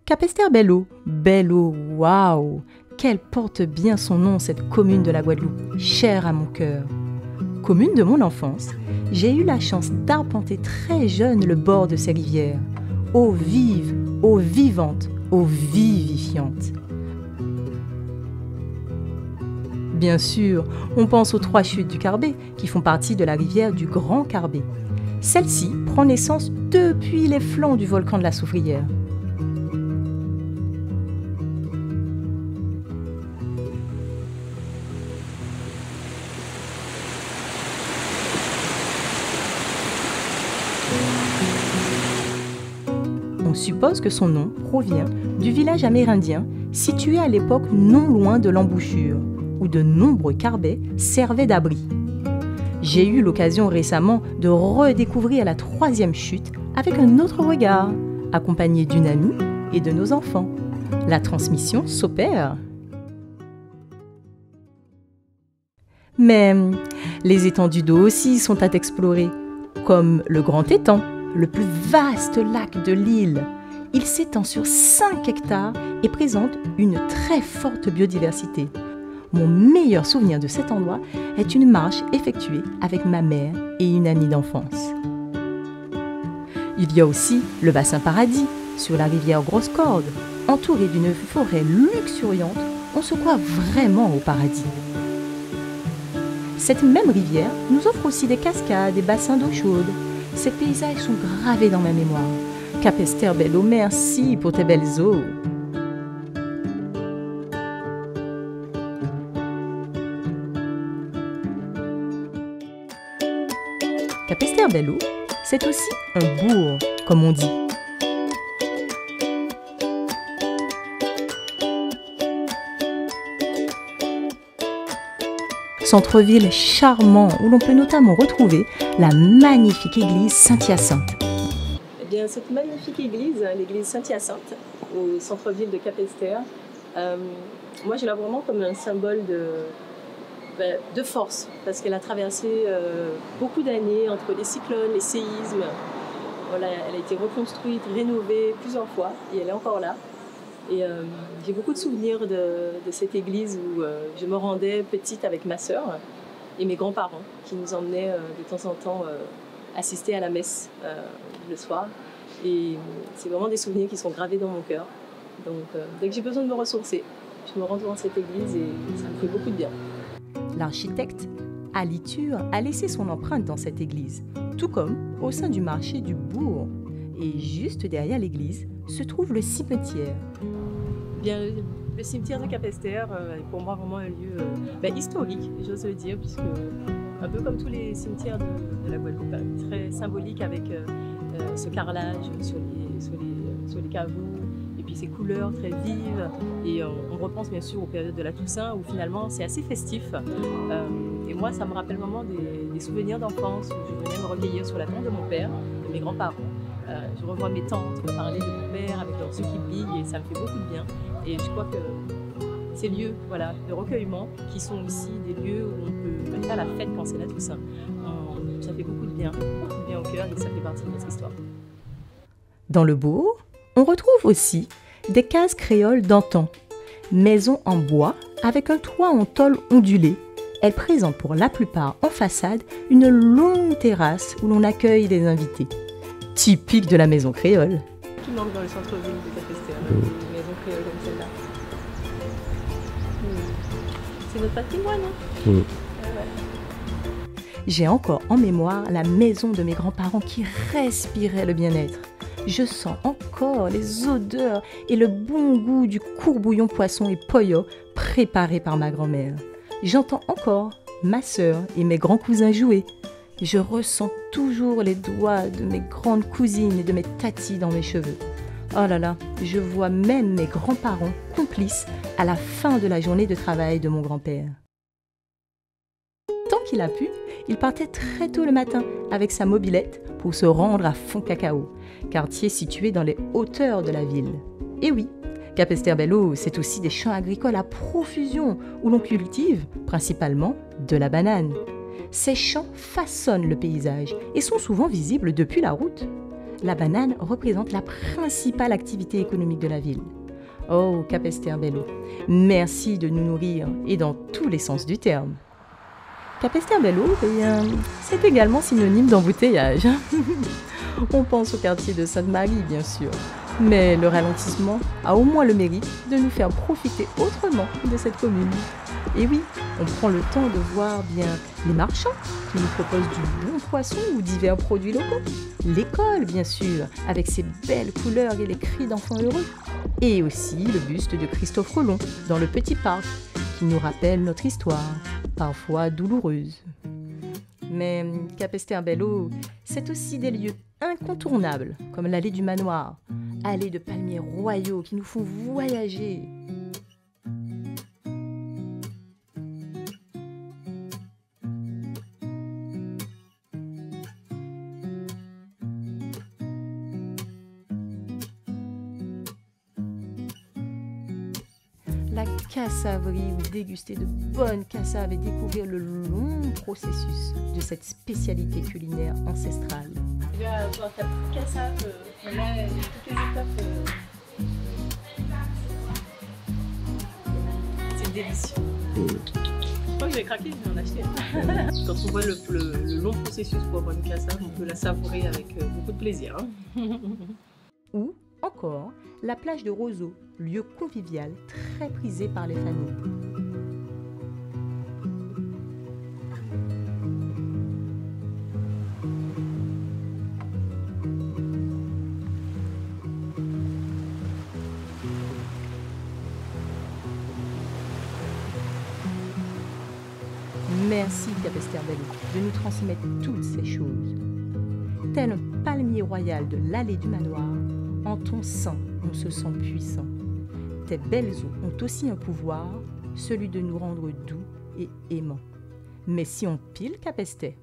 Capesterre-Belle-Eau, Belle-Eau, waouh! Qu'elle porte bien son nom, cette commune de la Guadeloupe, chère à mon cœur. Commune de mon enfance, j'ai eu la chance d'arpenter très jeune le bord de ces rivières. Eau vive, eau vivante, eau vivifiante. Bien sûr, on pense aux 3 chutes du Carbet, qui font partie de la rivière du Grand Carbet. Celle-ci prend naissance depuis les flancs du volcan de la Soufrière. On suppose que son nom provient du village amérindien situé à l'époque non loin de l'embouchure, où de nombreux carbets servaient d'abri. J'ai eu l'occasion récemment de redécouvrir la 3e chute avec un autre regard, accompagné d'une amie et de nos enfants. La transmission s'opère. Mais les étendues d'eau aussi sont à explorer, comme le Grand Étang, le plus vaste lac de l'île. Il s'étend sur 5 hectares et présente une très forte biodiversité. Mon meilleur souvenir de cet endroit est une marche effectuée avec ma mère et une amie d'enfance. Il y a aussi le bassin Paradis, sur la rivière Grosse-Corde. Entouré d'une forêt luxuriante, on se croit vraiment au paradis. Cette même rivière nous offre aussi des cascades et bassins d'eau chaude. Ces paysages sont gravés dans ma mémoire. Capesterre-Belle-Eau, merci pour tes belles eaux. Capesterre-Belle-Eau, c'est aussi un bourg, comme on dit. Centre-ville charmant où l'on peut notamment retrouver la magnifique église Saint-Hyacinthe. Eh bien, cette magnifique église, l'église Saint-Hyacinthe, au centre-ville de Capesterre, moi je la vois vraiment comme un symbole de force, parce qu'elle a traversé beaucoup d'années entre les cyclones, les séismes. Voilà, elle a été reconstruite, rénovée plusieurs fois et elle est encore là. Et j'ai beaucoup de souvenirs de cette église où je me rendais petite avec ma sœur et mes grands-parents qui nous emmenaient de temps en temps assister à la messe le soir. Et c'est vraiment des souvenirs qui sont gravés dans mon cœur. Donc dès que j'ai besoin de me ressourcer, je me rends devant cette église et ça me fait beaucoup de bien. L'architecte Ali Tur a laissé son empreinte dans cette église, tout comme au sein du marché du bourg. Et juste derrière l'église se trouve le cimetière. Bien, le cimetière de Capesterre est pour moi vraiment un lieu historique, j'ose le dire, puisque un peu comme tous les cimetières de la Guadeloupe, très symbolique avec ce carrelage sur les caveaux, et puis ces couleurs très vives. Et on repense bien sûr aux périodes de la Toussaint où finalement c'est assez festif. Et moi ça me rappelle vraiment des souvenirs d'enfance où je venais me recueillir sur la tombe de mon père, de mes grands-parents. Je revois mes tantes me parler de mon père avec leurs yeux qui brillent et ça me fait beaucoup de bien. Et je crois que ces lieux de recueillement qui sont aussi des lieux où on peut faire la fête quand c'est la Toussaint, ça fait beaucoup de bien au cœur et ça fait partie de notre histoire. Dans le bourg, on retrouve aussi des cases créoles d'antan, maisons en bois avec un toit en tôle ondulée. Elles présentent pour la plupart en façade une longue terrasse où l'on accueille des invités. Typique de la maison créole. Qui manque dans le centre-ville de Capesterre, une maison créole comme celle-là. C'est notre patrimoine, hein. Ouais. J'ai encore en mémoire la maison de mes grands-parents qui respirait le bien-être. Je sens encore les odeurs et le bon goût du courbouillon poisson et poyo préparé par ma grand-mère. J'entends encore ma sœur et mes grands cousins jouer. Je ressens toujours les doigts de mes grandes cousines et de mes tatis dans mes cheveux. Oh là là, je vois même mes grands-parents complices à la fin de la journée de travail de mon grand-père. Tant qu'il a pu, il partait très tôt le matin avec sa mobilette pour se rendre à Fond-Cacao, quartier situé dans les hauteurs de la ville. Et oui, Capesterre-Belle-Eau, c'est aussi des champs agricoles à profusion où l'on cultive principalement de la banane. Ces champs façonnent le paysage et sont souvent visibles depuis la route. La banane représente la principale activité économique de la ville. Oh, Capesterre-Belle-Eau, merci de nous nourrir et dans tous les sens du terme. Capesterre-Belle-Eau, c'est également synonyme d'embouteillage. On pense au quartier de Sainte-Marie, bien sûr. Mais le ralentissement a au moins le mérite de nous faire profiter autrement de cette commune. Et oui, on prend le temps de voir bien les marchands qui nous proposent du bon poisson ou divers produits locaux. L'école, bien sûr, avec ses belles couleurs et les cris d'enfants heureux. Et aussi le buste de Christophe Colomb dans le petit parc qui nous rappelle notre histoire, parfois douloureuse. Mais Capesterre-Belle-Eau, c'est aussi des lieux incontournables, comme l'allée du manoir, allée de palmiers royaux qui nous font voyager. La cassaverie où déguster de bonnes cassaves et découvrir le long processus de cette spécialité culinaire ancestrale. Tu vas avoir ta petite cassave, là, toutes les étapes. C'est délicieux. Je crois que je vais craquer, je vais en acheter. Quand on voit le long processus pour avoir une cassave, on peut la savourer avec beaucoup de plaisir. Ou encore la plage de Roseau, lieu convivial très prisé par les familles. Merci Capesterre-Belle-Eau de nous transmettre toutes ces choses. Tel un palmier royal de l'allée du manoir, en ton sein, on se sent puissant. Tes belles eaux ont aussi un pouvoir, celui de nous rendre doux et aimants. Mais si on pile Capesterre,